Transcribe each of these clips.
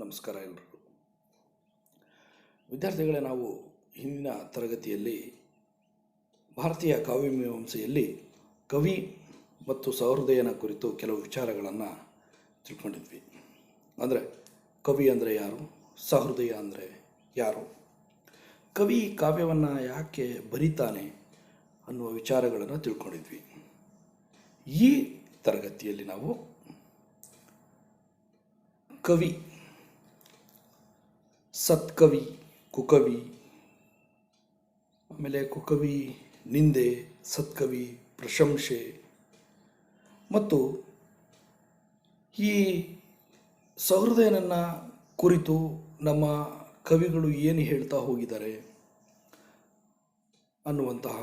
ನಮಸ್ಕಾರ ಎಲ್ಲರಿಗೂ. ವಿದ್ಯಾರ್ಥಿಗಳೇ, ನಾವು ಹಿಂದಿನ ತರಗತಿಯಲ್ಲಿ ಭಾರತೀಯ ಕಾವ್ಯಮೀಮಾಂಸೆಯಲ್ಲಿ ಕವಿ ಮತ್ತು ಸಹೃದಯನ ಕುರಿತು ಕೆಲವು ವಿಚಾರಗಳನ್ನು ತಿಳ್ಕೊಂಡಿದ್ವಿ. ಅಂದರೆ ಕವಿ ಅಂದರೆ ಯಾರು, ಸಹೃದಯ ಅಂದರೆ ಯಾರು, ಕವಿ ಕಾವ್ಯವನ್ನು ಯಾಕೆ ಬರೀತಾನೆ ಅನ್ನುವ ವಿಚಾರಗಳನ್ನು ತಿಳ್ಕೊಂಡಿದ್ವಿ. ಈ ತರಗತಿಯಲ್ಲಿ ನಾವು ಕವಿ, ಸತ್ಕವಿ, ಕುಕವಿ, ಆಮೇಲೆ ಕುಕವಿ ನಿಂದೆ, ಸತ್ಕವಿ ಪ್ರಶಂಸೆ ಮತ್ತು ಈ ಸಹೃದಯನನ್ನು ಕುರಿತು ನಮ್ಮ ಕವಿಗಳು ಏನು ಹೇಳ್ತಾ ಹೋಗಿದ್ದಾರೆ ಅನ್ನುವಂತಹ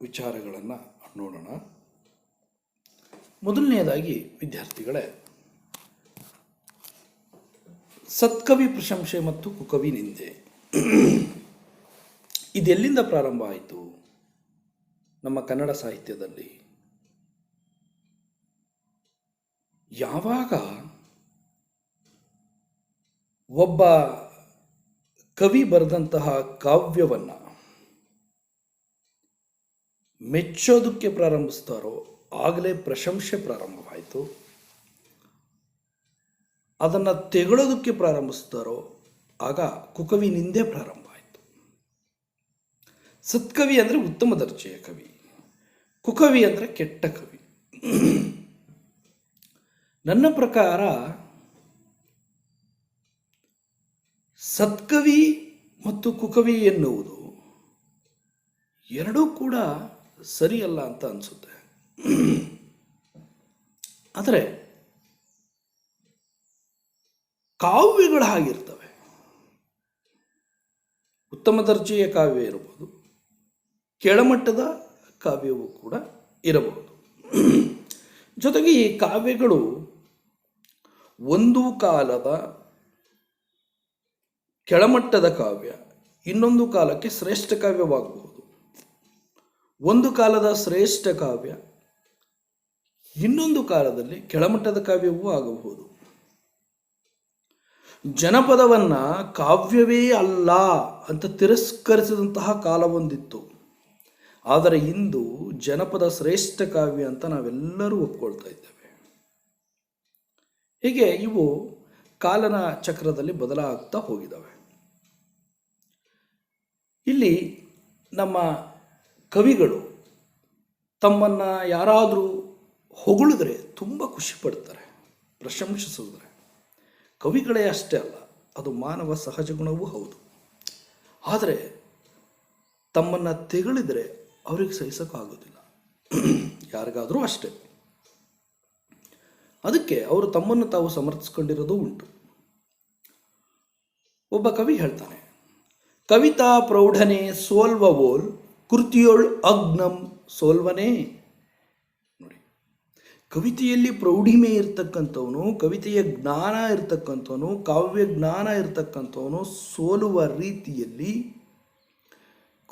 ವಿಚಾರಗಳನ್ನು ನೋಡೋಣ. ಮೊದಲನೆಯದಾಗಿ ವಿದ್ಯಾರ್ಥಿಗಳೇ, ಸತ್ಕವಿ ಪ್ರಶಂಸೆ ಮತ್ತು ಕುಕವಿ ನಿಂದೆ ಇದೆಲ್ಲಿಂದ ಪ್ರಾರಂಭ ಆಯಿತು ನಮ್ಮ ಕನ್ನಡ ಸಾಹಿತ್ಯದಲ್ಲಿ? ಯಾವಾಗ ಒಬ್ಬ ಕವಿ ಬರೆದಂತಹ ಕಾವ್ಯವನ್ನು ಮೆಚ್ಚೋದಕ್ಕೆ ಪ್ರಾರಂಭಿಸ್ತಾರೋ ಆಗಲೇ ಪ್ರಶಂಸೆ ಪ್ರಾರಂಭವಾಯಿತು. ಅದನ್ನು ತೆಗಳೋದಕ್ಕೆ ಪ್ರಾರಂಭಿಸ್ತಾರೋ ಆಗ ಕುಕವಿ ನಿಂದೆ ಪ್ರಾರಂಭ ಆಯಿತು. ಸತ್ಕವಿ ಅಂದರೆ ಉತ್ತಮ ದರ್ಜೆಯ ಕವಿ, ಕುಕವಿ ಅಂದರೆ ಕೆಟ್ಟ ಕವಿ. ನನ್ನ ಪ್ರಕಾರ ಸತ್ಕವಿ ಮತ್ತು ಕುಕವಿ ಎನ್ನುವುದು ಎರಡೂ ಕೂಡ ಸರಿಯಲ್ಲ ಅಂತ ಅನಿಸುತ್ತೆ. ಆದರೆ ಕಾವ್ಯಗಳು ಹಾಗಿರ್ತವೆ. ಉತ್ತಮ ದರ್ಜೆಯ ಕಾವ್ಯ ಇರಬಹುದು, ಕೆಳಮಟ್ಟದ ಕಾವ್ಯವೂ ಕೂಡ ಇರಬಹುದು. ಜೊತೆಗೆ ಈ ಕಾವ್ಯಗಳು ಒಂದು ಕಾಲದ ಕೆಳಮಟ್ಟದ ಕಾವ್ಯ ಇನ್ನೊಂದು ಕಾಲಕ್ಕೆ ಶ್ರೇಷ್ಠ ಕಾವ್ಯವಾಗಬಹುದು. ಒಂದು ಕಾಲದ ಶ್ರೇಷ್ಠ ಕಾವ್ಯ ಇನ್ನೊಂದು ಕಾಲದಲ್ಲಿ ಕೆಳಮಟ್ಟದ ಕಾವ್ಯವೂ ಆಗಬಹುದು. ಜನಪದವನ್ನು ಕಾವ್ಯವೇ ಅಲ್ಲ ಅಂತ ತಿರಸ್ಕರಿಸಿದಂತಹ ಕಾಲವೊಂದಿತ್ತು. ಆದರೆ ಇಂದು ಜನಪದ ಶ್ರೇಷ್ಠ ಕಾವ್ಯ ಅಂತ ನಾವೆಲ್ಲರೂ ಒಪ್ಕೊಳ್ತಾ ಇದ್ದೇವೆ. ಹೀಗೆ ಇವು ಕಾಲನ ಚಕ್ರದಲ್ಲಿ ಬದಲಾಗ್ತಾ ಹೋಗಿದ್ದಾವೆ. ಇಲ್ಲಿ ನಮ್ಮ ಕವಿಗಳು ತಮ್ಮನ್ನು ಯಾರಾದರೂ ಹೊಗಳಿದ್ರೆ ತುಂಬ ಖುಷಿ ಪಡ್ತಾರೆ, ಪ್ರಶಂಸಿಸಿದ್ರೆ. ಕವಿಗಳೇ ಅಷ್ಟೇ ಅಲ್ಲ, ಅದು ಮಾನವ ಸಹಜ ಗುಣವೂ ಹೌದು. ಆದರೆ ತಮ್ಮನ್ನು ತೆಗಳಿದರೆ ಅವ್ರಿಗೆ ಸಹಿಸೋಕ್ಕಾಗೋದಿಲ್ಲ, ಯಾರಿಗಾದರೂ ಅಷ್ಟೇ. ಅದಕ್ಕೆ ಅವರು ತಮ್ಮನ್ನು ತಾವು ಸಮರ್ಥಿಸ್ಕೊಂಡಿರೋದು ಉಂಟು. ಒಬ್ಬ ಕವಿ ಹೇಳ್ತಾನೆ, ಕವಿತಾ ಪ್ರೌಢನೆ ಸೋಲ್ವವೋಲ್ ಕೃತಿಯೊಳ್ ಅಗ್ನಂ ಸೋಲ್ವನೇ. ನೋಡಿ, ಕವಿತೆಯಲ್ಲಿ ಪ್ರೌಢಿಮೆ ಇರ್ತಕ್ಕಂಥವನು, ಕವಿತೆಯ ಜ್ಞಾನ ಇರ್ತಕ್ಕಂಥವನು, ಕಾವ್ಯ ಜ್ಞಾನ ಇರ್ತಕ್ಕಂಥವನು ಸೋಲುವ ರೀತಿಯಲ್ಲಿ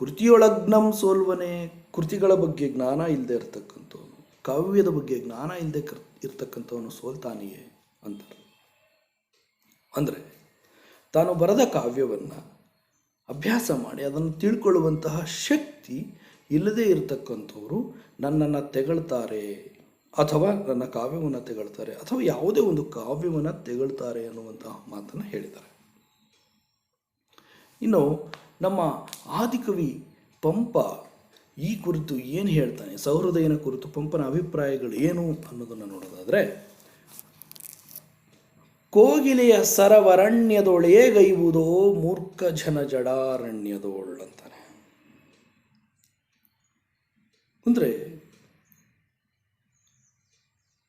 ಕೃತಿಯೊಳಗ್ನಂ ಸೋಲ್ವನೆ, ಕೃತಿಗಳ ಬಗ್ಗೆ ಜ್ಞಾನ ಇಲ್ಲದೆ ಇರ್ತಕ್ಕಂಥವನು, ಕಾವ್ಯದ ಬಗ್ಗೆ ಜ್ಞಾನ ಇಲ್ಲದೆ ಇರ್ತಕ್ಕಂಥವನು ಸೋಲ್ತಾನೆಯೇ ಅಂತಾರೆ. ಅಂದರೆ ತಾನು ಬರೆದ ಕಾವ್ಯವನ್ನು ಅಭ್ಯಾಸ ಮಾಡಿ ಅದನ್ನು ತಿಳ್ಕೊಳ್ಳುವಂತಹ ಶಕ್ತಿ ಇಲ್ಲದೇ ಇರತಕ್ಕಂಥವರು ನನ್ನನ್ನು ತೆಗಳ್ತಾರೆ ಅಥವಾ ನನ್ನ ಕಾವ್ಯವನ್ನು ತೆಗಳ್ತಾರೆ ಅಥವಾ ಯಾವುದೇ ಒಂದು ಕಾವ್ಯವನ್ನು ತೆಗಳ್ತಾರೆ ಅನ್ನುವಂತಹ ಮಾತನ್ನು ಹೇಳಿದ್ದಾರೆ. ಇನ್ನು ನಮ್ಮ ಆದಿಕವಿ ಪಂಪ ಈ ಕುರಿತು ಏನು ಹೇಳ್ತಾನೆ, ಸಹೃದಯನ ಕುರಿತು ಪಂಪನ ಅಭಿಪ್ರಾಯಗಳು ಏನು ಅನ್ನೋದನ್ನು ನೋಡೋದಾದರೆ, ಕೋಗಿಲೆಯ ಸರವರಣ್ಯದೊಳೇಗೈವುದೋ ಮೂರ್ಖ ಜನ ಜಡಾರಣ್ಯದೋಳ್ ಅಂತಾನೆ. ಅಂದರೆ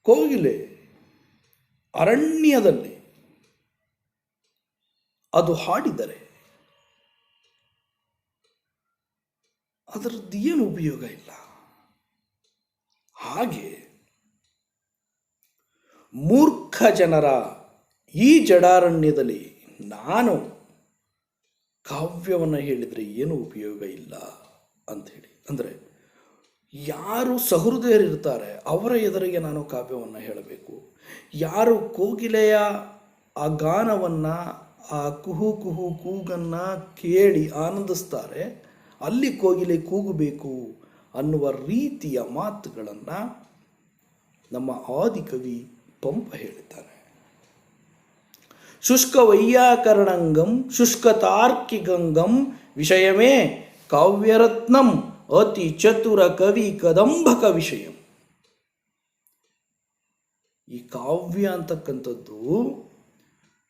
ಕೋಗಿಲೆ ಅರಣ್ಯದಲ್ಲಿ ಅದು ಹಾಡಿದರೆ ಅದರದ್ದು ಏನು ಉಪಯೋಗ ಇಲ್ಲ. ಹಾಗೆ ಮೂರ್ಖ ಜನರ ಈ ಜಡಾರಣ್ಯದಲ್ಲಿ ನಾನು ಕಾವ್ಯವನ್ನು ಹೇಳಿದರೆ ಏನು ಉಪಯೋಗ ಇಲ್ಲ ಅಂಥೇಳಿ. ಅಂದರೆ ಯಾರು ಸಹೃದಯರಿರ್ತಾರೆ ಅವರ ಎದುರಿಗೆ ನಾನು ಕಾವ್ಯವನ್ನು ಹೇಳಬೇಕು, ಯಾರು ಕೋಗಿಲೆಯ ಆ ಗಾನವನ್ನು, ಆ ಕುಹು ಕುಹು ಕೂಗನ್ನು ಕೇಳಿ ಆನಂದಿಸ್ತಾರೆ. ಅಲ್ಲಿ ಕೋಗಿಲೆ ಕೂಗಬೇಕು ಅನ್ನುವ ರೀತಿಯ ಮಾತುಗಳನ್ನು ನಮ್ಮ ಆದಿಕವಿ ಪಂಪ ಹೇಳಿದ್ದಾನೆ. ಶುಷ್ಕ ವೈಯಾಕರಣಂಗಂ ಶುಷ್ಕ ತಾರ್ಕಿಕಂಗಂ ವಿಷಯಮೇ ಕಾವ್ಯರತ್ನಂ ಅತಿ ಚತುರ ಕವಿ ಕದಂಬಕ ವಿಷಯಂ. ಈ ಕಾವ್ಯ ಅಂತಕ್ಕಂಥದ್ದು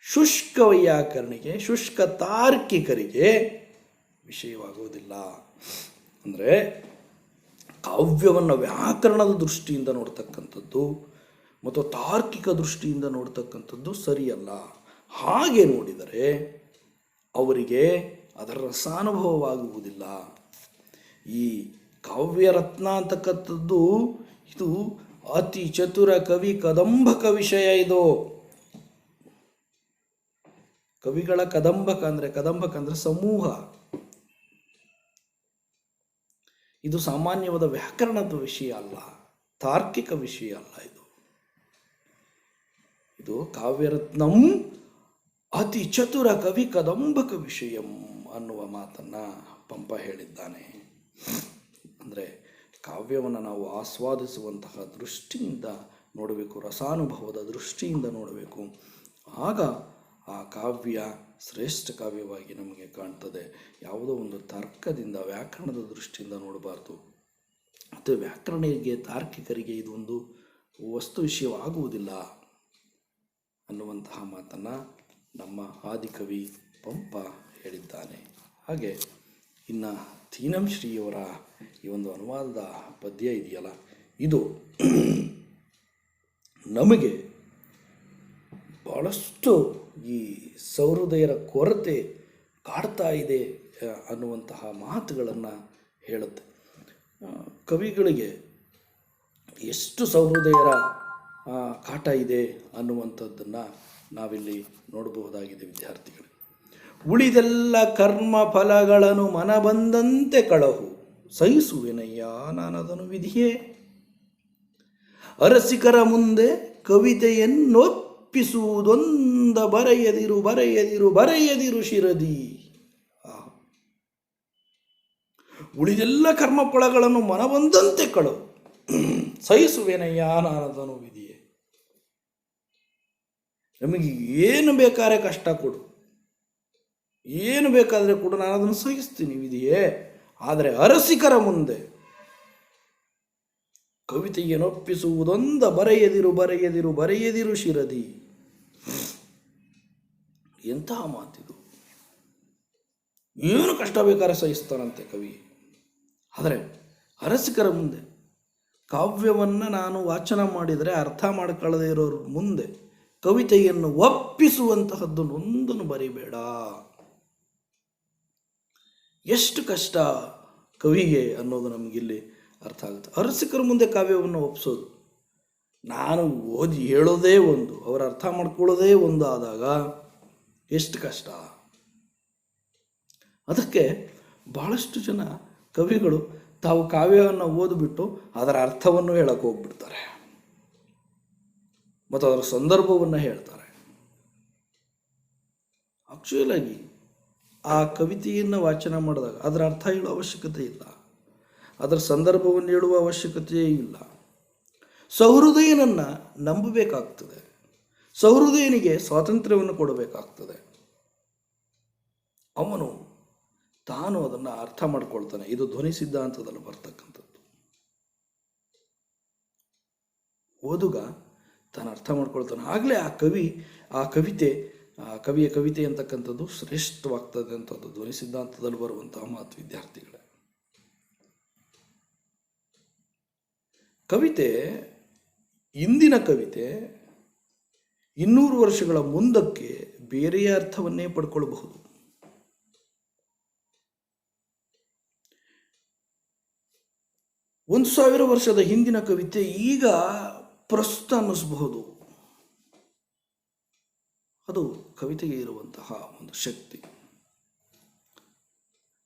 ಶುಷ್ಕ ವೈಯಾಕರಣಿಗೆ, ಶುಷ್ಕ ತಾರ್ಕಿಕರಿಗೆ ವಿಷಯವಾಗುವುದಿಲ್ಲ. ಅಂದರೆ ಕಾವ್ಯವನ್ನು ವ್ಯಾಕರಣದ ದೃಷ್ಟಿಯಿಂದ ನೋಡ್ತಕ್ಕಂಥದ್ದು ಮತ್ತು ತಾರ್ಕಿಕ ದೃಷ್ಟಿಯಿಂದ ನೋಡ್ತಕ್ಕಂಥದ್ದು ಸರಿಯಲ್ಲ. ಹಾಗೆ ನೋಡಿದರೆ ಅವರಿಗೆ ಅದರ ರಸಾನುಭವವಾಗುವುದಿಲ್ಲ. ಈ ಕಾವ್ಯರತ್ನ ಅಂತಕ್ಕಂಥದ್ದು ಇದು ಅತಿ ಚತುರ ಕವಿ ಕದಂಬಕ ವಿಷಯ. ಇದು ಕವಿಗಳ ಕದಂಬಕ ಅಂದರೆ ಸಮೂಹ. ಇದು ಸಾಮಾನ್ಯವಾದ ವ್ಯಾಕರಣದ ವಿಷಯ ಅಲ್ಲ, ತಾರ್ಕಿಕ ವಿಷಯ ಅಲ್ಲ. ಇದು ಕಾವ್ಯರತ್ನಂ ಅತಿ ಚತುರ ಕವಿ ಕದಂಬಕ ವಿಷಯಂ ಅನ್ನುವ ಮಾತನ್ನು ಪಂಪ ಹೇಳಿದ್ದಾನೆ. ಅಂದರೆ ಕಾವ್ಯವನ್ನು ನಾವು ಆಸ್ವಾದಿಸುವಂತಹ ದೃಷ್ಟಿಯಿಂದ ನೋಡಬೇಕು, ರಸಾನುಭವದ ದೃಷ್ಟಿಯಿಂದ ನೋಡಬೇಕು. ಆಗ ಆ ಕಾವ್ಯ ಶ್ರೇಷ್ಠ ಕಾವ್ಯವಾಗಿ ನಮಗೆ ಕಾಣ್ತದೆ. ಯಾವುದೋ ಒಂದು ತರ್ಕದಿಂದ, ವ್ಯಾಕರಣದ ದೃಷ್ಟಿಯಿಂದ ನೋಡಬಾರ್ದು. ಮತ್ತು ವ್ಯಾಕರಣಿಗೆ, ತಾರ್ಕಿಕರಿಗೆ ಇದೊಂದು ವಸ್ತು ವಿಷಯವಾಗುವುದಿಲ್ಲ ಅನ್ನುವಂತಹ ಮಾತನ್ನು ನಮ್ಮ ಆದಿಕವಿ ಪಂಪ ಹೇಳಿದ್ದಾನೆ. ಹಾಗೆ ಇನ್ನು ತೀನಂ ಶ್ರೀಯವರ ಈ ಒಂದು ಅನುವಾದದ ಪದ್ಯ ಇದೆಯಲ್ಲ, ಇದು ನಮಗೆ ಭಾಳಷ್ಟು ಈ ಸಹೃದಯರ ಕೊರತೆ ಕಾಡ್ತಾ ಇದೆ ಅನ್ನುವಂತಹ ಮಾತುಗಳನ್ನು ಹೇಳುತ್ತೆ. ಕವಿಗಳಿಗೆ ಎಷ್ಟು ಸಹೃದಯರ ಕಾಟ ಇದೆ ಅನ್ನುವಂಥದ್ದನ್ನು ನಾವಿಲ್ಲಿ ನೋಡಬಹುದಾಗಿದೆ ವಿದ್ಯಾರ್ಥಿಗಳು. ಉಳಿದೆಲ್ಲ ಕರ್ಮ ಫಲಗಳನ್ನು ಮನ ಬಂದಂತೆ ಕಳಹು, ಸಹಿಸುವೆನಯ್ಯ ನಾನದನು ವಿಧಿಯೇ. ಅರಸಿಕರ ಮುಂದೆ ಕವಿತೆಯನ್ನೊಪ್ಪಿಸುವುದೊಂದ ಬರೆಯದಿರು ಬರೆಯದಿರು ಬರೆಯದಿರು ಶಿರದಿ. ಉಳಿದೆಲ್ಲ ಕರ್ಮಫಲಗಳನ್ನು ಮನ ಬಂದಂತೆ ಕಳಹು, ಸಹಿಸುವೆನಯ್ಯ ನಾನದನು ವಿಧಿಯೇ. ನಮಗೆ ಏನು ಬೇಕಾದ್ರೆ ಕಷ್ಟ ಕೊಡು, ಏನು ಬೇಕಾದರೆ ಕೊಡು, ನಾನು ಅದನ್ನು ಸಹಿಸ್ತೀನಿ ವಿಧಿಯೇ. ಆದರೆ ಅರಸಿಕರ ಮುಂದೆ ಕವಿತೆಯನ್ನೊಪ್ಪಿಸುವುದೊಂದ ಬರೆಯದಿರು ಬರೆಯದಿರು ಬರೆಯದಿರು ಶಿರದಿ. ಎಂತಹ ಮಾತಿದು! ಏನು ಕಷ್ಟ ಬೇಕಾದ್ರೆ ಸಹಿಸ್ತಾನಂತೆ ಕವಿ. ಆದರೆ ಅರಸಿಕರ ಮುಂದೆ, ಕಾವ್ಯವನ್ನು ನಾನು ವಾಚನ ಮಾಡಿದರೆ ಅರ್ಥ ಮಾಡ್ಕೊಳ್ಳದೇ ಇರೋರ ಮುಂದೆ ಕವಿತೆಯನ್ನು ಒಪ್ಪಿಸುವಂತಹದ್ದನ್ನು ಒಂದನ್ನು ಬರಿಬೇಡ. ಎಷ್ಟು ಕಷ್ಟ ಕವಿಗೆ ಅನ್ನೋದು ನಮಗಿಲ್ಲಿ ಅರ್ಥ ಆಗುತ್ತೆ. ಅರಸಿಕರ ಮುಂದೆ ಕಾವ್ಯವನ್ನು ಒಪ್ಪಿಸೋದು, ನಾನು ಓದಿ ಹೇಳೋದೇ ಒಂದು, ಅವರ ಅರ್ಥ ಮಾಡ್ಕೊಳ್ಳೋದೇ ಒಂದು ಆದಾಗ ಎಷ್ಟು ಕಷ್ಟ. ಅದಕ್ಕೆ ಬಹಳಷ್ಟು ಜನ ಕವಿಗಳು ತಾವು ಕಾವ್ಯವನ್ನು ಓದಿಬಿಟ್ಟು ಅದರ ಅರ್ಥವನ್ನು ಹೇಳಕ್ಕೆ ಹೋಗ್ಬಿಡ್ತಾರೆ ಮತ್ತು ಅದರ ಸಂದರ್ಭವನ್ನು ಹೇಳ್ತಾರೆ. ಆಕ್ಚುಯಲಾಗಿ ಆ ಕವಿತೆಯನ್ನು ವಾಚನ ಮಾಡಿದಾಗ ಅದರ ಅರ್ಥ ಹೇಳುವ ಅವಶ್ಯಕತೆ ಇಲ್ಲ, ಅದರ ಸಂದರ್ಭವನ್ನು ಹೇಳುವ ಅವಶ್ಯಕತೆಯೇ ಇಲ್ಲ. ಸಹೃದಯನನ್ನು ನಂಬಬೇಕಾಗ್ತದೆ, ಸಹೃದಯನಿಗೆ ಸ್ವಾತಂತ್ರ್ಯವನ್ನು ಕೊಡಬೇಕಾಗ್ತದೆ. ಅವನು ತಾನು ಅದನ್ನು ಅರ್ಥ ಮಾಡ್ಕೊಳ್ತಾನೆ. ಇದು ಧ್ವನಿ ಸಿದ್ಧಾಂತದಲ್ಲಿ ಬರ್ತಕ್ಕಂಥದ್ದು. ಓದುಗ ತಾನು ಅರ್ಥ ಮಾಡ್ಕೊಳ್ತಾನೆ, ಆಗಲೇ ಆ ಕವಿಯ ಕವಿತೆ ಅಂತಕ್ಕಂಥದ್ದು ಶ್ರೇಷ್ಠವಾಗ್ತದೆ ಅಂತದ್ದು ಧ್ವನಿ ಸಿದ್ಧಾಂತದಲ್ಲಿ ಬರುವಂತಹ ಮಾತು ವಿದ್ಯಾರ್ಥಿಗಳೇ. ಕವಿತೆ, ಇಂದಿನ ಕವಿತೆ 200 ವರ್ಷಗಳ ಮುಂದಕ್ಕೆ ಬೇರೆಯ ಅರ್ಥವನ್ನೇ ಪಡ್ಕೊಳ್ಬಹುದು. ಒಂದು 1000 ವರ್ಷದ ಹಿಂದಿನ ಕವಿತೆ ಈಗ ಪ್ರಸ್ತುತ ಅನ್ನಿಸಬಹುದು. ಅದು ಕವಿತೆಗೆ ಇರುವಂತಹ ಒಂದು ಶಕ್ತಿ.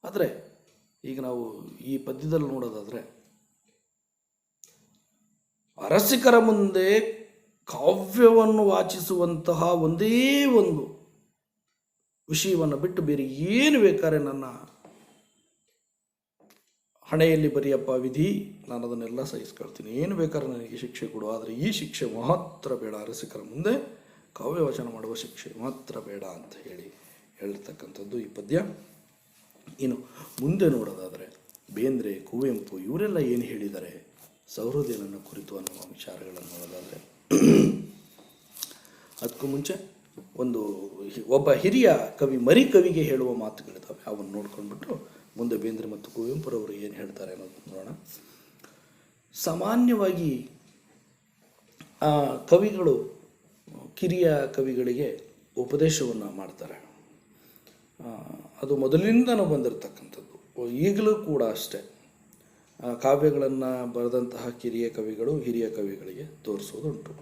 ಆದರೆ ಈಗ ನಾವು ಈ ಪದ್ಯದಲ್ಲಿ ನೋಡೋದಾದರೆ, ಅರಸಿಕರ ಮುಂದೆ ಕಾವ್ಯವನ್ನು ವಾಚಿಸುವಂತಹ ಒಂದೇ ಒಂದು ವಿಷಯವನ್ನು ಬಿಟ್ಟು ಬೇರೆ ಏನು ಬೇಕಾದ್ರೆ ನನ್ನ ಹಣೆಯಲ್ಲಿ ಬರೆಯಪ್ಪ ವಿಧಿ, ನಾನು ಅದನ್ನೆಲ್ಲ ಸಹಿಸ್ಕೊಳ್ತೀನಿ, ಏನು ಬೇಕಾದ್ರೆ ನನಗೆ ಶಿಕ್ಷೆ ಕೊಡು, ಆದರೆ ಈ ಶಿಕ್ಷೆ ಮಾತ್ರ ಬೇಡ, ಅರಸಿಕರ ಮುಂದೆ ಕಾವ್ಯವಾಚನ ಮಾಡುವ ಶಿಕ್ಷೆ ಮಾತ್ರ ಬೇಡ ಅಂತ ಹೇಳಿರ್ತಕ್ಕಂಥದ್ದು ಈ ಪದ್ಯ. ಇನ್ನು ಮುಂದೆ ನೋಡೋದಾದರೆ ಬೇಂದ್ರೆ, ಕುವೆಂಪು ಇವರೆಲ್ಲ ಏನು ಹೇಳಿದ್ದಾರೆ ಸಹೃದಯನನ್ನು ಕುರಿತು ಅನ್ನುವ ವಿಚಾರಗಳನ್ನು ನೋಡೋದಾದರೆ, ಅದಕ್ಕೂ ಮುಂಚೆ ಒಬ್ಬ ಹಿರಿಯ ಕವಿ ಮರಿ ಕವಿಗೆ ಹೇಳುವ ಮಾತುಗಳಿದ್ದಾವೆ, ಅವನ್ನು ನೋಡ್ಕೊಂಡ್ಬಿಟ್ಟು ಮುಂದೆ ಬೇಂದ್ರೆ ಮತ್ತು ಕುವೆಂಪುರವರು ಏನು ಹೇಳ್ತಾರೆ ಅನ್ನೋದು ನೋಡೋಣ. ಸಾಮಾನ್ಯವಾಗಿ ಕವಿಗಳು ಕಿರಿಯ ಕವಿಗಳಿಗೆ ಉಪದೇಶವನ್ನು ಮಾಡ್ತಾರೆ. ಅದು ಮೊದಲಿನಿಂದನೂ ಬಂದಿರತಕ್ಕಂಥದ್ದು, ಈಗಲೂ ಕೂಡ ಅಷ್ಟೇ. ಕಾವ್ಯಗಳನ್ನು ಬರೆದಂತಹ ಕಿರಿಯ ಕವಿಗಳು ಹಿರಿಯ ಕವಿಗಳಿಗೆ ತೋರಿಸೋದುಂಟು.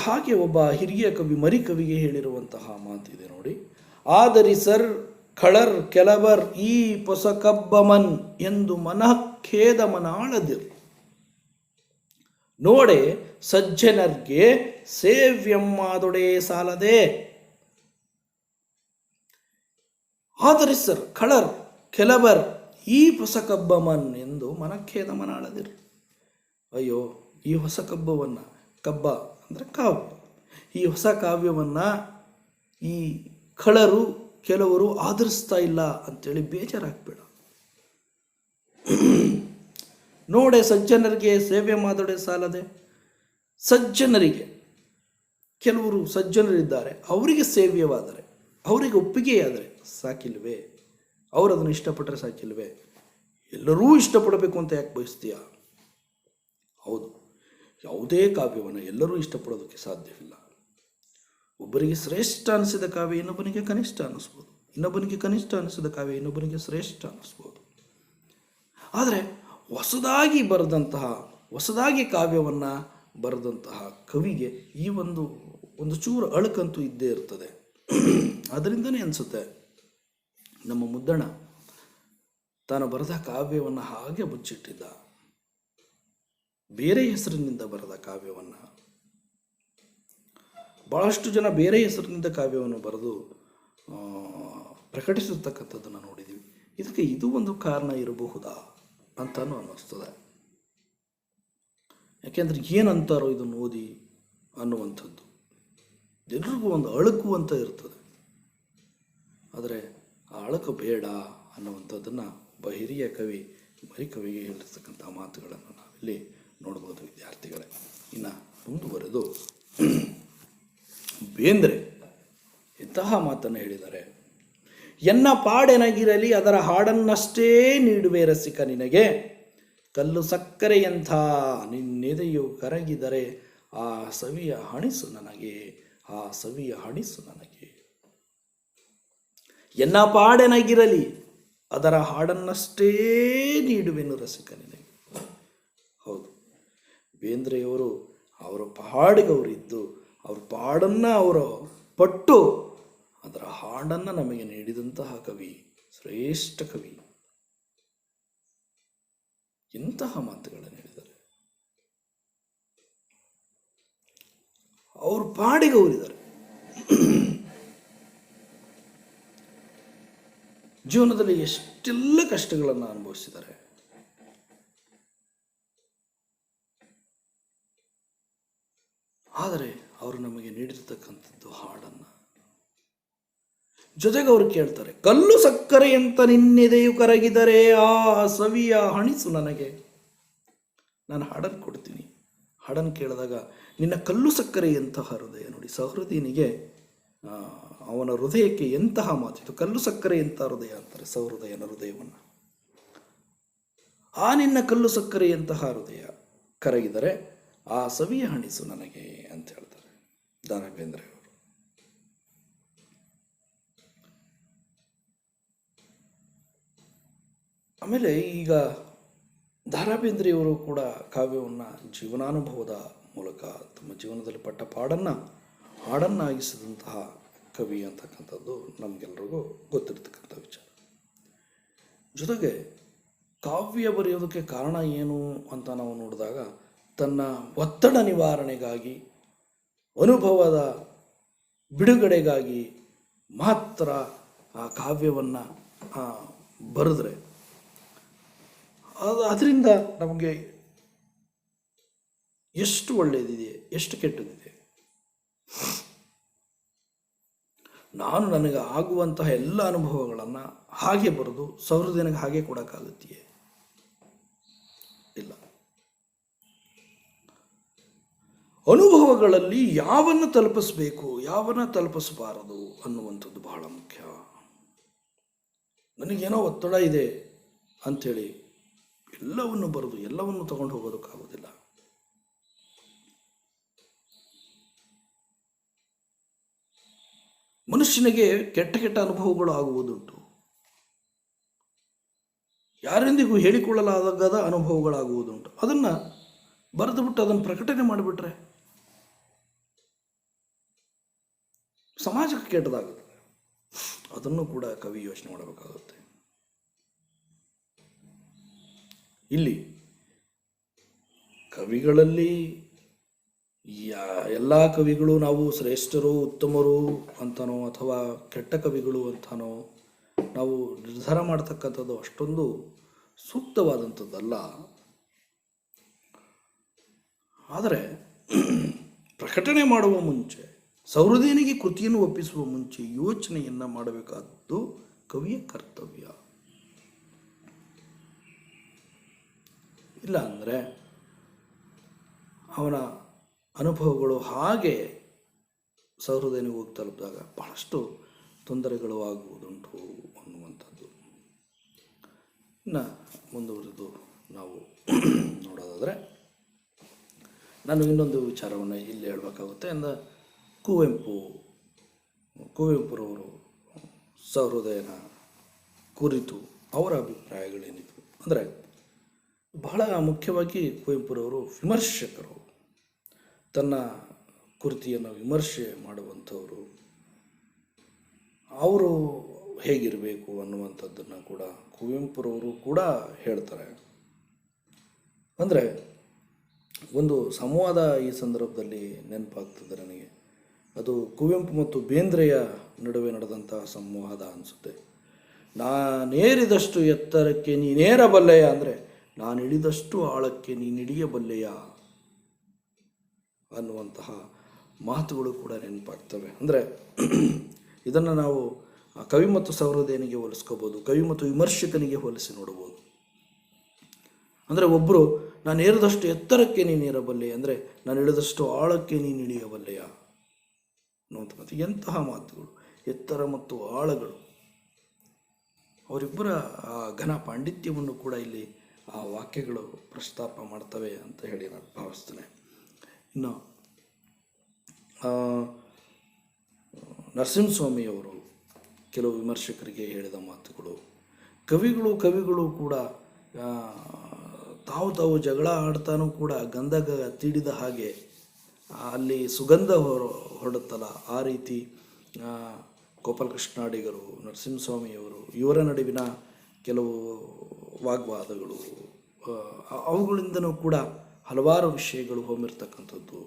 ಹಾಗೆ ಒಬ್ಬ ಹಿರಿಯ ಕವಿ ಮರಿ ಕವಿಗೆ ಹೇಳಿರುವಂತಹ ಮಾತಿದೆ ನೋಡಿ. ಆದರಿಸರ್ ಖಳರ್ ಕೆಲವರ್ ಈ ಪೊಸಕಬ್ಬಮನ್ ಎಂದು ಮನಃಖೇದ ಮನಾಳದಿರ್ ನೋಡೆ ಸಜ್ಜನರ್ಗೆ ಸೇವ್ಯಮ್ಮಾದೊಡೆ ಸಾಲದೆ. ಆದರಿಸರ್ ಖಳರ್ ಕೆಲವರ್ ಈ ಪೊಸಕಬ್ಬಮನ್ ಎಂದು ಮನಃಖೇದ ಮನಾಳದಿರ್. ಅಯ್ಯೋ, ಈ ಹೊಸ ಕಬ್ಬ ಅಂದರೆ ಕಾವ್ಯ, ಈ ಹೊಸ ಕಾವ್ಯವನ್ನು ಈ ಖಳರು ಕೆಲವರು ಆಧರಿಸ್ತಾ ಇಲ್ಲ ಅಂತೇಳಿ ಬೇಜಾರಾಗಬೇಡ. ನೋಡೆ ಸಜ್ಜನರಿಗೆ ಸೇವೆ ಮಾದೊಡೆ ಸಾಲದೆ. ಸಜ್ಜನರಿಗೆ, ಕೆಲವರು ಸಜ್ಜನರಿದ್ದಾರೆ, ಅವರಿಗೆ ಸೇವ್ಯವಾದರೆ, ಅವರಿಗೆ ಒಪ್ಪಿಗೆಯಾದರೆ ಸಾಕಿಲ್ವೇ? ಅವರು ಅದನ್ನು ಇಷ್ಟಪಟ್ಟರೆ ಸಾಕಿಲ್ವೇ? ಎಲ್ಲರೂ ಇಷ್ಟಪಡಬೇಕು ಅಂತ ಯಾಕೆ ಬಯಸ್ತೀಯ? ಹೌದು, ಯಾವುದೇ ಕಾವ್ಯವನ್ನು ಎಲ್ಲರೂ ಇಷ್ಟಪಡೋದಕ್ಕೆ ಸಾಧ್ಯವಿಲ್ಲ. ಒಬ್ಬರಿಗೆ ಶ್ರೇಷ್ಠ ಅನಿಸಿದ ಕಾವ್ಯ ಇನ್ನೊಬ್ಬನಿಗೆ ಕನಿಷ್ಠ ಅನ್ನಿಸ್ಬೋದು, ಇನ್ನೊಬ್ಬನಿಗೆ ಕನಿಷ್ಠ ಅನಿಸಿದ ಕಾವ್ಯ ಇನ್ನೊಬ್ಬನಿಗೆ ಶ್ರೇಷ್ಠ ಅನ್ನಿಸ್ಬೋದು. ಆದರೆ ಹೊಸದಾಗಿ ಕಾವ್ಯವನ್ನು ಬರೆದಂತಹ ಕವಿಗೆ ಈ ಒಂದು ಚೂರು ಅಳುಕಂತೂ ಇದ್ದೇ ಇರ್ತದೆ. ಅದರಿಂದನೇ ಅನಿಸುತ್ತೆ ನಮ್ಮ ಮುದ್ದಣ್ಣ ತಾನು ಬರೆದ ಕಾವ್ಯವನ್ನು ಹಾಗೆ ಮುಚ್ಚಿಟ್ಟಿದ್ದ. ಬೇರೆ ಹೆಸರಿನಿಂದ ಬರೆದ ಕಾವ್ಯವನ್ನು ಭಾಳಷ್ಟು ಜನ ಬೇರೆ ಹೆಸರಿನಿಂದ ಕಾವ್ಯವನ್ನು ಬರೆದು ಪ್ರಕಟಿಸಿರ್ತಕ್ಕಂಥದ್ದನ್ನು ನೋಡಿದ್ದೀವಿ. ಇದಕ್ಕೆ ಇದು ಒಂದು ಕಾರಣ ಇರಬಹುದಾ ಅಂತಾನು ಅನ್ನಿಸ್ತದೆ. ಯಾಕೆಂದರೆ ಏನಂತಾರೋ ಇದನ್ನು ಓದಿ ಅನ್ನುವಂಥದ್ದು ಎಲ್ರಿಗೂ ಒಂದು ಅಳುಕು ಅಂತ ಇರ್ತದೆ. ಆದರೆ ಆ ಅಳುಕು ಬೇಡ ಅನ್ನುವಂಥದ್ದನ್ನು ಒಬ್ಬ ಹಿರಿಯ ಕವಿ ಮರಿ ಕವಿಗೆ ಹೇಳಿರ್ತಕ್ಕಂಥ ಮಾತುಗಳನ್ನು ನಾವಿಲ್ಲಿ ನೋಡ್ಬೋದು ವಿದ್ಯಾರ್ಥಿಗಳೇ. ಇನ್ನು ಮುಂದುವರೆದು ಬೇಂದ್ರೆ ಇಂತಹ ಮಾತನ್ನು ಹೇಳಿದ್ದಾರೆ. ಎನ್ನ ಪಾಡೆನಗಿರಲಿ ಅದರ ಹಾಡನ್ನಷ್ಟೇ ನೀಡುವೆ ರಸಿಕ ನಿನಗೆ, ಕಲ್ಲು ಸಕ್ಕರೆಯಂಥ ನಿನ್ನೆದೆಯು ಕರಗಿದರೆ ಆ ಸವಿಯ ಹಣಿಸು ನನಗೆ, ಆ ಸವಿಯ ಹಣಿಸು ನನಗೆ. ಎನ್ನ ಪಾಡೆನಗಿರಲಿ ಅದರ ಹಾಡನ್ನಷ್ಟೇ ನೀಡುವೆನು ರಸಿಕ ನಿನಗೆ. ಹೌದು, ಬೇಂದ್ರೆಯವರು ಅವರ ಪಾಡಿಗವರಿದ್ದು ಅವ್ರ ಪಾಡನ್ನು ಅವರು ಪಟ್ಟು ಅದರ ಹಾಡನ್ನು ನಮಗೆ ನೀಡಿದಂತಹ ಕವಿ, ಶ್ರೇಷ್ಠ ಕವಿ. ಇಂತಹ ಮಾತುಗಳನ್ನು ಹೇಳಿದ್ದಾರೆ. ಅವರು ಪಾಡಿಗವರಿದ್ದಾರೆ. ಜೀವನದಲ್ಲಿ ಎಷ್ಟೆಲ್ಲ ಕಷ್ಟಗಳನ್ನು ಅನುಭವಿಸಿದ್ದಾರೆ. ಆದರೆ ಅವರು ನಮಗೆ ನೀಡಿರ್ತಕ್ಕಂಥದ್ದು ಹಾಡನ್ನು. ಜೊತೆಗೆ ಅವರು ಕೇಳ್ತಾರೆ, ಕಲ್ಲು ಸಕ್ಕರೆಯಂತ ನಿನ್ನೆದೆಯು ಕರಗಿದರೆ ಆ ಸವಿಯ ಹಣಿಸು ನನಗೆ. ನಾನು ಹಾಡನ್ನು ಕೊಡ್ತೀನಿ. ಹಾಡನ್ನು ಕೇಳಿದಾಗ ನಿನ್ನ ಕಲ್ಲು ಸಕ್ಕರೆಯಂತಹ ಹೃದಯ ನೋಡಿ, ಸಹೃದಯನಿಗೆ ಅವನ ಹೃದಯಕ್ಕೆ ಎಂತಹ ಮಾತಿತ್ತು. ಕಲ್ಲು ಸಕ್ಕರೆಯಂಥ ಹೃದಯ ಅಂತಾರೆ ಸಹೃದಯನ ಹೃದಯವನ್ನು. ಆ ನಿನ್ನ ಕಲ್ಲು ಸಕ್ಕರೆಯಂತಹ ಹೃದಯ ಕರಗಿದರೆ ಆ ಸವಿಯ ಹಣಿಸು ನನಗೆ ಅಂತ ಹೇಳ್ತಾರೆ ದ ರಾ ಬೇಂದ್ರೆ ಅವರು. ಆಮೇಲೆ ಈಗ ದ ರಾ ಬೇಂದ್ರೆಯವರು ಕೂಡ ಕಾವ್ಯವನ್ನು ಜೀವನಾನುಭವದ ಮೂಲಕ ತಮ್ಮ ಜೀವನದಲ್ಲಿ ಪಟ್ಟ ಹಾಡನ್ನಾಗಿಸಿದಂತಹ ಕವಿ ಅಂತಕ್ಕಂಥದ್ದು ನಮಗೆಲ್ಲರಿಗೂ ಗೊತ್ತಿರತಕ್ಕಂಥ ವಿಚಾರ. ಜೊತೆಗೆ ಕಾವ್ಯ ಬರೆಯೋದಕ್ಕೆ ಕಾರಣ ಏನು ಅಂತ ನಾವು ನೋಡಿದಾಗ ತನ್ನ ಒತ್ತಡ ನಿವಾರಣೆಗಾಗಿ, ಅನುಭವದ ಬಿಡುಗಡೆಗಾಗಿ ಮಾತ್ರ ಆ ಕಾವ್ಯವನ್ನು ಬರೆದ್ರೆ ಅದರಿಂದ ನಮಗೆ ಎಷ್ಟು ಒಳ್ಳೆಯದಿದೆ, ಎಷ್ಟು ಕೆಟ್ಟದಿದೆ. ನಾನು ನನಗೆ ಆಗುವಂತಹ ಎಲ್ಲ ಅನುಭವಗಳನ್ನು ಹಾಗೆ ಬರೆದು ಸಹೃದಯನಿಗೆ ಹಾಗೆ ಕೊಡೋಕ್ಕಾಗುತ್ತೆಯೇ? ಇಲ್ಲ. ಅನುಭವಗಳಲ್ಲಿ ಯಾವನ್ನು ತಲುಪಿಸಬೇಕು, ಯಾವನ್ನು ತಲುಪಿಸಬಾರದು ಅನ್ನುವಂಥದ್ದು ಬಹಳ ಮುಖ್ಯ. ನನಗೇನೋ ಒತ್ತಡ ಇದೆ ಅಂಥೇಳಿ ಎಲ್ಲವನ್ನು ಬರೆದು ಎಲ್ಲವನ್ನು ತಗೊಂಡು ಹೋಗೋದಕ್ಕಾಗೋದಿಲ್ಲ. ಮನುಷ್ಯನಿಗೆ ಕೆಟ್ಟ ಕೆಟ್ಟ ಅನುಭವಗಳು ಆಗುವುದುಂಟು. ಯಾರೆಂದಿಗೂ ಹೇಳಿಕೊಳ್ಳಲಾಗದ ಅನುಭವಗಳಾಗುವುದುಂಟು. ಅದನ್ನು ಬರೆದು ಬಿಟ್ಟು ಅದನ್ನು ಪ್ರಕಟಣೆ ಮಾಡಿಬಿಟ್ರೆ ಸಮಾಜಕ್ಕೆ ಕೆಟ್ಟದಾಗುತ್ತದೆ. ಅದನ್ನು ಕೂಡ ಕವಿ ಯೋಚನೆ ಮಾಡಬೇಕಾಗುತ್ತೆ. ಇಲ್ಲಿ ಕವಿಗಳಲ್ಲಿ ಎಲ್ಲ ಕವಿಗಳು ನಾವು ಶ್ರೇಷ್ಠರು, ಉತ್ತಮರು ಅಂತನೋ ಅಥವಾ ಕೆಟ್ಟ ಕವಿಗಳು ಅಂತನೋ ನಾವು ನಿರ್ಧಾರ ಮಾಡ್ತಕ್ಕಂಥದ್ದು ಅಷ್ಟೊಂದು ಸೂಕ್ತವಾದಂಥದ್ದಲ್ಲ. ಆದರೆ ಪ್ರಕಟಣೆ ಮಾಡುವ ಮುಂಚೆ, ಸಹೃದಯನಿಗೆ ಕೃತಿಯನ್ನು ಒಪ್ಪಿಸುವ ಮುಂಚೆ ಯೋಚನೆಯನ್ನು ಮಾಡಬೇಕಾದದ್ದು ಕವಿಯ ಕರ್ತವ್ಯ. ಇಲ್ಲ ಅಂದರೆ ಅವನ ಅನುಭವಗಳು ಹಾಗೆ ಸಹೃದಯನಿಗೆ ಹೋಗಿ ತಲುಪಿದಾಗ ಬಹಳಷ್ಟು ತೊಂದರೆಗಳು ಆಗುವುದುಂಟು ಅನ್ನುವಂಥದ್ದು. ಇನ್ನು ಮುಂದುವರೆದು ನಾವು ನೋಡೋದಾದರೆ ನಾನು ಇನ್ನೊಂದು ವಿಚಾರವನ್ನು ಇಲ್ಲಿ ಹೇಳಬೇಕಾಗುತ್ತೆ. ಅಂದರೆ ಕುವೆಂಪುರವರು ಸಹೃದಯನ ಕುರಿತು ಅವರ ಅಭಿಪ್ರಾಯಗಳೇನಿತ್ತು ಅಂದರೆ, ಬಹಳ ಮುಖ್ಯವಾಗಿ ಕುವೆಂಪುರವರು ವಿಮರ್ಶಕರು. ತನ್ನ ಕೃತಿಯನ್ನು ವಿಮರ್ಶೆ ಮಾಡುವಂಥವರು. ಅವರು ಹೇಗಿರಬೇಕು ಅನ್ನುವಂಥದ್ದನ್ನು ಕೂಡ ಕುವೆಂಪುರವರು ಕೂಡ ಹೇಳ್ತಾರೆ. ಅಂದರೆ ಒಂದು ಸಂವಾದ ಈ ಸಂದರ್ಭದಲ್ಲಿ ನೆನಪಾಗ್ತದೆ ನನಗೆ. ಅದು ಕುವೆಂಪು ಮತ್ತು ಬೇಂದ್ರೆಯ ನಡುವೆ ನಡೆದಂತಹ ಸಂವಾದ ಅನಿಸುತ್ತೆ. ನಾನೇರಿದಷ್ಟು ಎತ್ತರಕ್ಕೆ ನೀನೇರಬಲ್ಲೆಯ ಅಂದರೆ ನಾನು ಇಳಿದಷ್ಟು ಆಳಕ್ಕೆ ನೀನಿಡಿಯಬಲ್ಲೆಯ ಅನ್ನುವಂತಹ ಮಾತುಗಳು ಕೂಡ ನೆನಪಾಗ್ತವೆ. ಅಂದರೆ ಇದನ್ನು ನಾವು ಕವಿ ಮತ್ತು ಸಹೃದಯನಿಗೆ ಹೋಲಿಸ್ಕೋಬೋದು, ಕವಿ ಮತ್ತು ವಿಮರ್ಶಕನಿಗೆ ಹೋಲಿಸಿ ನೋಡ್ಬೋದು. ಅಂದರೆ ಒಬ್ಬರು ನಾನು ಏರಿದಷ್ಟು ಎತ್ತರಕ್ಕೆ ನೀನೇರಬಲ್ಲೆ ಅಂದರೆ ನಾನು ಇಳಿದಷ್ಟು ಆಳಕ್ಕೆ ನೀನು ಇಳಿಯಬಲ್ಲೆಯ ಅನ್ನುವಂಥ ಮಾತು. ಎಂತಹ ಮಾತುಗಳು, ಎತ್ತರ ಮತ್ತು ಆಳಗಳು. ಅವರಿಬ್ಬರ ಆ ಘನ ಪಾಂಡಿತ್ಯವನ್ನು ಕೂಡ ಇಲ್ಲಿ ಆ ವಾಕ್ಯಗಳು ಪ್ರಸ್ತಾಪ ಮಾಡ್ತವೆ ಅಂತ ಹೇಳಿ ನಾನು ಭಾವಿಸ್ತೇನೆ. ಇನ್ನು ನರಸಿಂಹಸ್ವಾಮಿಯವರು ಕೆಲವು ವಿಮರ್ಶಕರಿಗೆ ಹೇಳಿದ ಮಾತುಗಳು, ಕವಿಗಳು ಕೂಡ ತಾವು ಜಗಳ ಆಡ್ತಾನೂ ಕೂಡ ಗಂಧಗ ತೀಡಿದ ಹಾಗೆ ಅಲ್ಲಿ ಸುಗಂಧ ಹೊರಡುತ್ತಲ್ಲ, ಆ ರೀತಿ ಗೋಪಾಲಕೃಷ್ಣ ಅಡಿಗರು, ನರಸಿಂಹಸ್ವಾಮಿಯವರು ಇವರ ನಡುವಿನ ಕೆಲವು ವಾಗ್ವಾದಗಳು, ಅವುಗಳಿಂದನೂ ಕೂಡ ಹಲವಾರು ವಿಷಯಗಳು ಹೊಮ್ಮಿರ್ತಕ್ಕಂಥದ್ದು.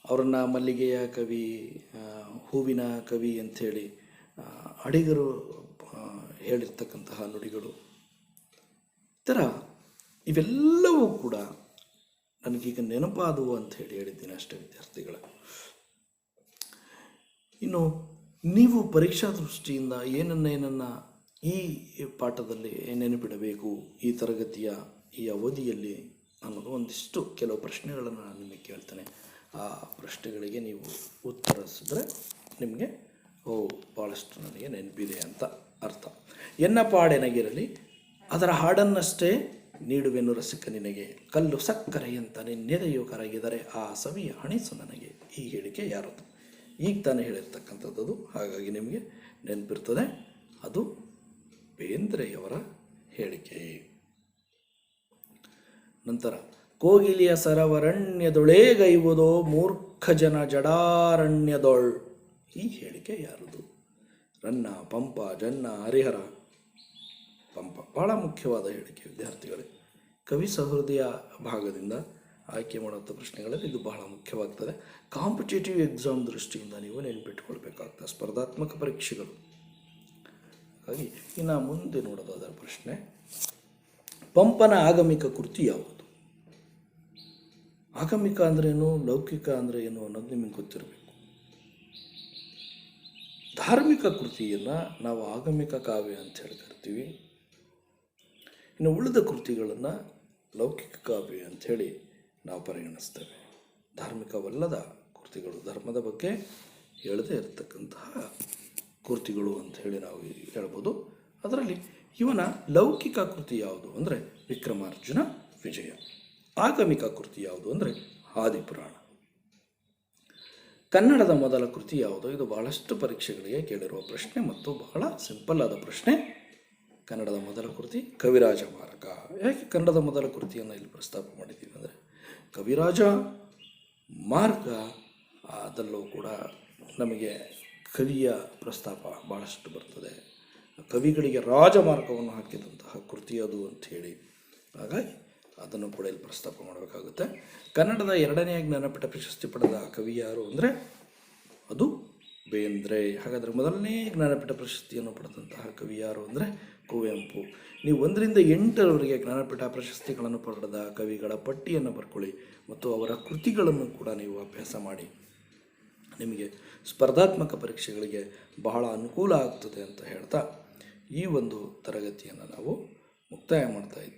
ಅವರನ್ನು ಮಲ್ಲಿಗೆಯ ಕವಿ, ಹೂವಿನ ಕವಿ ಅಂಥೇಳಿ ಅಡಿಗರು ಹೇಳಿರ್ತಕ್ಕಂತಹ ನುಡಿಗಳು. ಈ ಥರ ಇವೆಲ್ಲವೂ ಕೂಡ ನನಗೀಗ ನೆನಪಾದವು ಅಂತ ಹೇಳಿದ್ದೀನಿ ಅಷ್ಟೇ ವಿದ್ಯಾರ್ಥಿಗಳ. ಇನ್ನು ನೀವು ಪರೀಕ್ಷಾ ದೃಷ್ಟಿಯಿಂದ ಏನನ್ನ ಈ ಪಾಠದಲ್ಲಿ ನೆನಪಿಡಬೇಕು, ಈ ತರಗತಿಯ ಈ ಅವಧಿಯಲ್ಲಿ ಅನ್ನೋದು ಒಂದಿಷ್ಟು ಕೆಲವು ಪ್ರಶ್ನೆಗಳನ್ನು ನಾನು ನಿಮಗೆ ಕೇಳ್ತೇನೆ. ಆ ಪ್ರಶ್ನೆಗಳಿಗೆ ನೀವು ಉತ್ತರಿಸಿದ್ರೆ ನಿಮಗೆ ಭಾಳಷ್ಟು ನನಗೆ ನೆನಪಿದೆ ಅಂತ ಅರ್ಥ. ಎನ್ನ ಪಾಡೆನಗಿರಲಿ ಅದರ ಹಾಡನ್ನಷ್ಟೇ ನೀಡುವೆನು ರಸಿಕ ನಿನಗೆ, ಕಲ್ಲು ಸಕ್ಕರೆಯಂತ ನಿನ್ನೆದೆಯು ಕರಗಿದರೆ ಆ ಸವಿಯ ಹಣಿಸು ನನಗೆ. ಈ ಹೇಳಿಕೆ ಯಾರದು? ಈಗ ತಾನೇ ಹೇಳಿರ್ತಕ್ಕಂಥದ್ದು, ಹಾಗಾಗಿ ನಿಮಗೆ ನೆನಪಿರ್ತದೆ. ಅದು ಬೇಂದ್ರೆಯವರ ಹೇಳಿಕೆ. ನಂತರ ಕೋಗಿಲಿಯ ಸರವರಣ್ಯದೊಳೇಗೈವುದೋ ಮೂರ್ಖ ಜನ ಜಡಾರಣ್ಯದೊಳ್. ಈ ಹೇಳಿಕೆ ಯಾರದು? ರನ್ನ, ಪಂಪ, ಜನ್ನ, ಹರಿಹರ ಪಂಪ. ಬಹಳ ಮುಖ್ಯವಾದ ಹೇಳಿಕೆ ವಿದ್ಯಾರ್ಥಿಗಳೇ. ಕವಿ ಸಹೃದಯ ಭಾಗದಿಂದ ಆಯ್ಕೆ ಮಾಡುವಂಥ ಪ್ರಶ್ನೆಗಳಲ್ಲಿ ಇದು ಬಹಳ ಮುಖ್ಯವಾಗ್ತದೆ. ಕಾಂಪಿಟೇಟಿವ್ ಎಕ್ಸಾಮ್ ದೃಷ್ಟಿಯಿಂದ ನೀವು ನೆನಪಿಟ್ಟುಕೊಳ್ಬೇಕಾಗ್ತದೆ, ಸ್ಪರ್ಧಾತ್ಮಕ ಪರೀಕ್ಷೆಗಳು. ಹಾಗಾಗಿ ಇನ್ನು ಮುಂದೆ ನೋಡೋದಾದ ಪ್ರಶ್ನೆ, ಪಂಪನ ಆಗಮಿಕ ಕೃತಿ ಯಾವುದು? ಆಗಮಿಕ ಅಂದ್ರೇನು, ಲೌಕಿಕ ಅಂದರೆ ಏನು ಅನ್ನೋದು ನಿಮಗೆ ಗೊತ್ತಿರಬೇಕು. ಧಾರ್ಮಿಕ ಕೃತಿಯನ್ನು ನಾವು ಆಗಮಿಕ ಕಾವ್ಯ ಅಂತ ಹೇಳಿ ಕರಿತೀವಿ. ಇನ್ನು ಉಳಿದ ಕೃತಿಗಳನ್ನು ಲೌಕಿಕ ಕಾವ್ಯ ಅಂಥೇಳಿ ನಾವು ಪರಿಗಣಿಸ್ತೇವೆ. ಧಾರ್ಮಿಕವಲ್ಲದ ಕೃತಿಗಳು, ಧರ್ಮದ ಬಗ್ಗೆ ಹೇಳದೇ ಇರತಕ್ಕಂತಹ ಕೃತಿಗಳು ಅಂಥೇಳಿ ನಾವು ಹೇಳ್ಬೋದು. ಅದರಲ್ಲಿ ಇವನ ಲೌಕಿಕ ಕೃತಿ ಯಾವುದು ಅಂದರೆ ವಿಕ್ರಮಾರ್ಜುನ ವಿಜಯ. ಆಗಮಿಕ ಕೃತಿ ಯಾವುದು ಅಂದರೆ ಆದಿಪುರಾಣ. ಕನ್ನಡದ ಮೊದಲ ಕೃತಿ ಯಾವುದು? ಇದು ಬಹಳಷ್ಟು ಪರೀಕ್ಷೆಗಳಿಗೆ ಕೇಳಿರುವ ಪ್ರಶ್ನೆ ಮತ್ತು ಬಹಳ ಸಿಂಪಲ್ ಆದ ಪ್ರಶ್ನೆ. ಕನ್ನಡದ ಮೊದಲ ಕೃತಿ ಕವಿರಾಜ ಮಾರ್ಗ. ಯಾಕೆ ಕನ್ನಡದ ಮೊದಲ ಕೃತಿಯನ್ನು ಇಲ್ಲಿ ಪ್ರಸ್ತಾಪ ಮಾಡಿದ್ದೀವಿ ಅಂದರೆ, ಕವಿರಾಜ ಮಾರ್ಗ ಅದರಲ್ಲೂ ಕೂಡ ನಮಗೆ ಕವಿಯ ಪ್ರಸ್ತಾಪ ಭಾಳಷ್ಟು ಬರ್ತದೆ. ಕವಿಗಳಿಗೆ ರಾಜಮಾರ್ಗವನ್ನು ಹಾಕಿದಂತಹ ಕೃತಿ ಅದು ಅಂಥೇಳಿ, ಹಾಗಾಗಿ ಅದನ್ನು ಕೂಡ ಇಲ್ಲಿ ಪ್ರಸ್ತಾಪ ಮಾಡಬೇಕಾಗುತ್ತೆ. ಕನ್ನಡದ 2ನೇ ಜ್ಞಾನಪೀಠ ಪ್ರಶಸ್ತಿ ಪಡೆದ ಕವಿ ಯಾರು ಅಂದರೆ ಅದು ಬೇಂದ್ರೆ. ಹಾಗಾದರೆ ಮೊದಲನೇ ಜ್ಞಾನಪೀಠ ಪ್ರಶಸ್ತಿಯನ್ನು ಪಡೆದಂತಹ ಕವಿ ಯಾರು ಅಂದರೆ ಕುವೆಂಪು. ನೀವು 1ರಿಂದ 8ರವರೆಗೆ ಜ್ಞಾನಪೀಠ ಪ್ರಶಸ್ತಿಗಳನ್ನು ಪಡೆದ ಕವಿಗಳ ಪಟ್ಟಿಯನ್ನು ಬರ್ಕೊಳ್ಳಿ ಮತ್ತು ಅವರ ಕೃತಿಗಳನ್ನು ಕೂಡ ನೀವು ಅಭ್ಯಾಸ ಮಾಡಿ. ನಿಮಗೆ ಸ್ಪರ್ಧಾತ್ಮಕ ಪರೀಕ್ಷೆಗಳಿಗೆ ಬಹಳ ಅನುಕೂಲ ಆಗ್ತದೆ ಅಂತ ಹೇಳ್ತಾ ಈ ಒಂದು ತರಗತಿಯನ್ನು ನಾವು ಮುಕ್ತಾಯ ಮಾಡ್ತಾ ಇದ್ದೀವಿ.